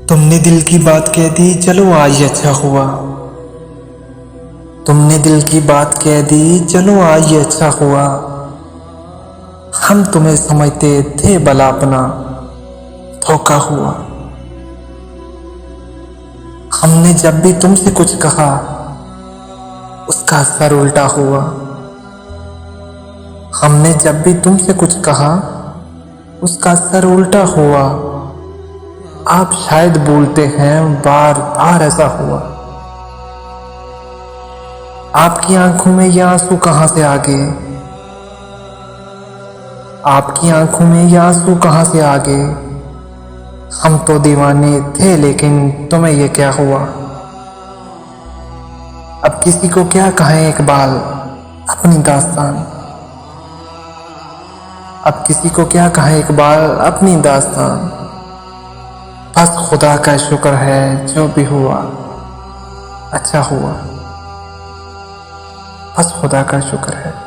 तुमने दिल की बात कह दी, चलो आज अच्छा हुआ। तुमने दिल की बात कह दी, चलो आज अच्छा हुआ। हम तुम्हें समझते थे भला अपना, धोखा हुआ। हमने जब भी तुमसे कुछ कहा, उसका असर उल्टा हुआ। हमने जब भी तुमसे कुछ कहा, उसका असर उल्टा हुआ। आप शायद बोलते हैं बार बार ऐसा हुआ। आपकी आंखों में ये आंसू कहां से आ गए? आपकी आंखों में ये आंसू कहां से आ गए? हम तो दीवाने थे, लेकिन तुम्हें ये क्या हुआ? अब किसी को क्या कहें इकबाल अपनी दास्तान। अब किसी को क्या कहें इकबाल अपनी दास्तान। बस खुदा का शुक्र है, जो भी हुआ अच्छा हुआ। बस खुदा का शुक्र है।